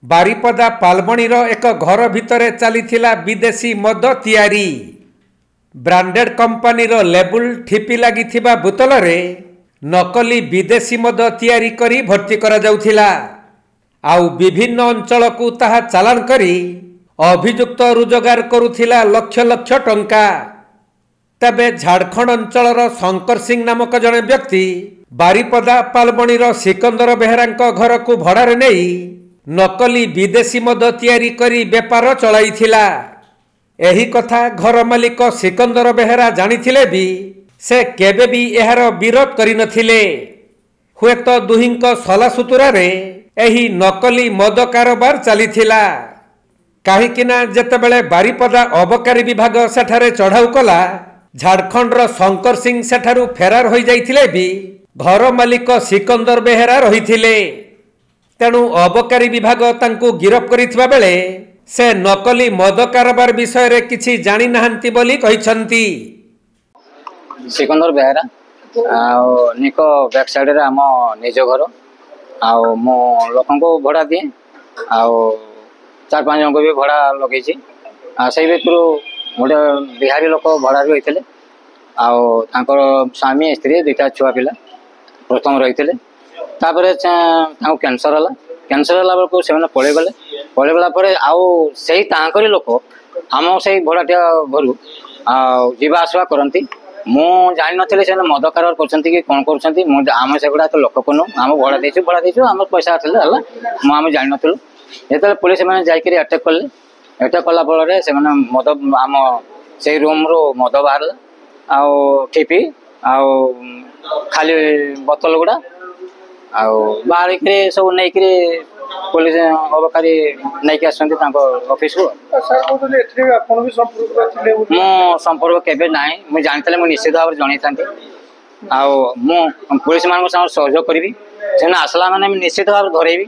बारिपदा पालबणीर एक घर भितर चलीथिला विदेशी मद तियारी। ब्रांडेड कंपनीर लेबुल ठिपी लागिथिबा बोतल रे नकली विदेशी मद तियारी करी भर्ती करा जाउथिला। आउ विभिन्न अंचल को ताहा चालान करी अभियुक्त रोजगार करुथिला लक्ष लक्ष टंका। तबे झारखंड अंचलर शंकर सिंह नामक जने व्यक्ति बारिपदा पालबणीर सिकंदर बेहेरांक घर को भड़ारे नहीं नकली विदेशी मद तियारी करी बेपार चलाइथिला। एही कथा घर मालिक सिकंदर बेहेरा जानिथिले भी से केबे भी एहार विरोध करि नथिले। हुएत दुहिंक सलासुतुरारे एही नकली मद कारोबार चलीथिला। काहीकिना जेतेबेले बारिपदा अबकारी विभाग सेठारे चढ़ाऊ कला झारखंडर शंकर सिंह सेठारु फेरार होई जाइथिले भी घर मालिक सिकंदर बेहेरा रहिथिले। तेणु अबकारी विभाग तांकु गिरफ करिथिबा बेले से नकली मद कारोबार विषय रे किछि जानि नाहंती बोली कहिसंती। सिकंदर बेहेरा निको बैक साइड रे हम निज घर आउ मो लोकन को भड़ा दिए आउ 4-5 जन को भी भड़ा लगेछि। से भितरु गोटे बिहारी लोक भड़ा भी होइथिले आउ तांकर स्वामी स्त्री दुईटा छुआ पिला प्रथम रहिथिले। तापरे कैंसर हला बेलू से पलि गला आउ से लोक आम से भड़ाटिया घर जावा आसवा करती। मु जानी नी से मद कारबार कर कौन करम से गुड़ा तो लोक कनु आम भड़ा देचु आम पैसा आम जानी नु जो पुलिस मैंने जाकर अटैक कले। अटैक कला फल से मद आम से रूम रू मद बाहर आउ ठिपी आउ खाली बोतल गुड़ा बाहर सब नहीं पुलिस अबकारी नहीं ऑफिस को मो संपर्क केबे नाई मुझे जानते मुझे निश्चित भाव में जन पुलिस मान सहयोग करी से आसला मैंने निश्चित भाव धरेबी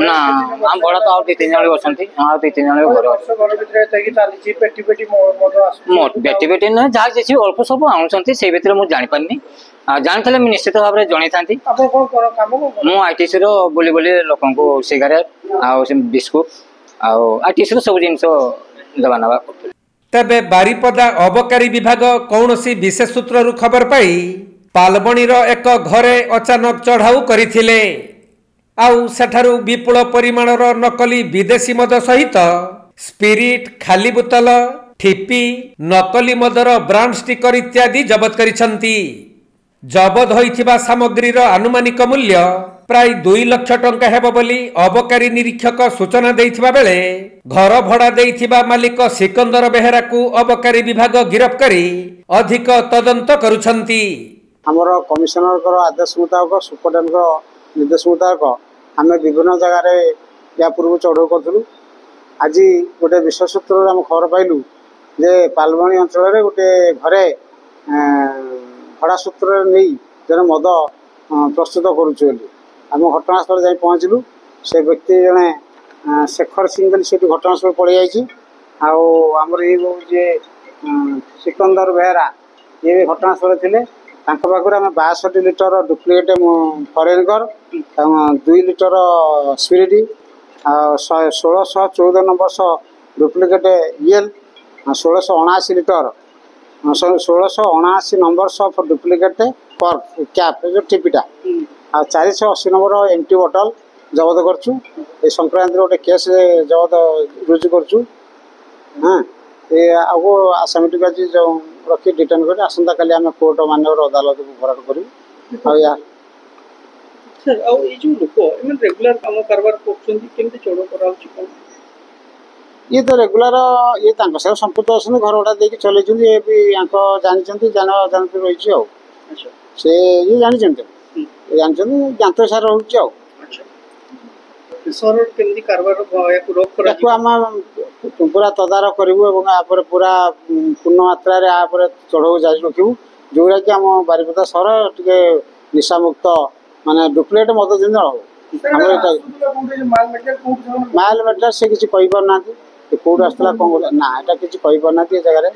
ना हम भड़ा तो 2-3 जन अच्छा 2-3 जन बेटी बेटी ना जहाँ जी अल्प सब आनुंट से भितर मुझे जापारे जानते मुझे निश्चित भाव में जन था आईटीसी बुली बुली लोक सिगारेट बिस्कुट आईटीसी सब जिन दबा नवा। तबे बारिपदा अबकारी विभाग कौनसी विशेष सूत्रु खबर पाई पालबणीर एक घरे अचानक चढ़ाऊ करथिले। आउ सेठारु विपुल परिमाणर नकली विदेशी मद सहित स्पिरिट खाली बोतल ठिपी नकली मदर ब्रांड स्टिकर इत्यादि जबत करिसंती। जबत होइथिबा सामग्रीर आनुमानिक मूल्य प्राय 2 लाख टंका हेबो बोली अबकारी निरीक्षक सूचना देइथिबा बेले घर भड़ा देइथिबा मालिक सिकंदर बेहेरा को अबकारी विभाग गिरफ करी अधिक तदंत करुछंती। हमर कमिशनर आदेश मुताबक सुपरडेंट निर्देश मुताबक आम विभिन्न जगार या पूर्व चढ़ऊ करूँ। आज गोटे विशेष सूत्र आम खबर पाइलु जे पालबणी अंचल गोटे घरे भड़ा सूत्र नहीं जन मद प्रस्तुत करुँ। आम घटनास्थल जा पहुँचलु। से व्यक्ति जड़े शेखर सिंह बोली से घटनास्थल पड़ जाइए। आमर ये सिकंदर बेहेरा ये भी घटनास्थल थे पाखे आम 62 लिटर डुप्लिकेट फरेनकर 2 litre spirit 1614 number duplicate EL 1679 litre 1679 number duplicate पर कैप जो टीपीटा 480 नंबर एमटी बोतल जबत करचु। ए संक्रांत गोटे केस जबत रुजु करचु। हाँ ये आगो आसामी आज जो रखी डिटेन कर आसंता काली आम कोर्ट मानवर अदालत को फरार करूँ। ये तो रेगुलर ये संपुट अच्छे घर गुड़ा देकी चल ये भी जानते जान रही से ये जानते ज्ञात सार रोचे पूरा तदारख करूँ पूरा पूर्ण मात्रा चढ़ऊ जारी रखू जोटा कि आम बारिपदा सहर टे निशामुक्त माने डुप्लिकेट मद जिन माल मेटेरियल से किसी पारना कौट आसला कौन ना यहाँ किसी पारना ये जगह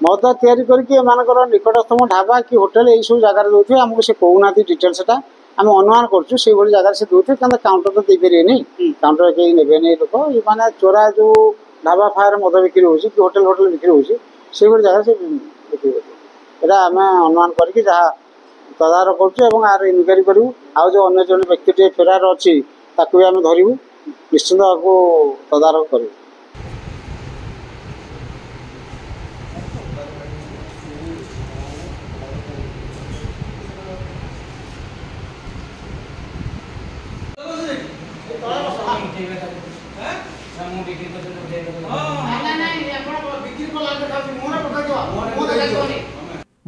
ମଦ ତିଆରି କରିକି ଏମାନଙ୍କର ନିକଟସ୍ଥ ଢାବା କି ହୋଟେଲ ଏଇସବୁ ଜାଗାରେ ଦେଉଥିବେ। ଆମକୁ ସେ କହୁନାହାନ୍ତି ଡିଟେଲ୍ ସେଟା ଆମେ ଅନୁମାନ କରୁଛୁ ସେଇଭଳି ଜାଗାରେ ସେ ଦେଉଥିବେ। କାରଣ କାଉଣ୍ଟର ତ ଦେଇପାରିବେନି, କାଉଣ୍ଟର କେହି ନେବେନି ଲୋକ। ମାନେ ଚୋରା ଯେଉଁ ଢାବା ଫାୟାର ମଦ ବିକ୍ରି ହେଉଛି କି ହୋଟେଲ ବିକ୍ରି ହେଉଛି ସେଇଭଳି ଜାଗାରେ ସେ ବିକ୍ରି କରୁଥିବେ। ଏଇଟା ଆମେ ଅନୁମାନ କରିକି ଯାହା ତଦାରଖ କରୁଛୁ ଏବଂ ଆର ଇନକ୍ୱାରି କରିବୁ। ଆଉ ଯେଉଁ ଅନ୍ୟ ଜଣେ ବ୍ୟକ୍ତିଟିଏ ଫେରାର ଅଛି ତାକୁ ବି ଆମେ ଧରିବୁ, ନିଶ୍ଚିନ୍ତ ଆକୁ ତଦାରଖ କରିବୁ।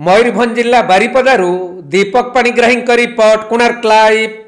ମୟୂରଭଞ୍ଜ ଜିଲ୍ଲା ବାରିପଦାରୁ ଦୀପକ ପାଣିଗ୍ରାହୀଙ୍କ ରିପୋର୍ଟ, କୋଣାର୍କ ଲାଇଭ୍।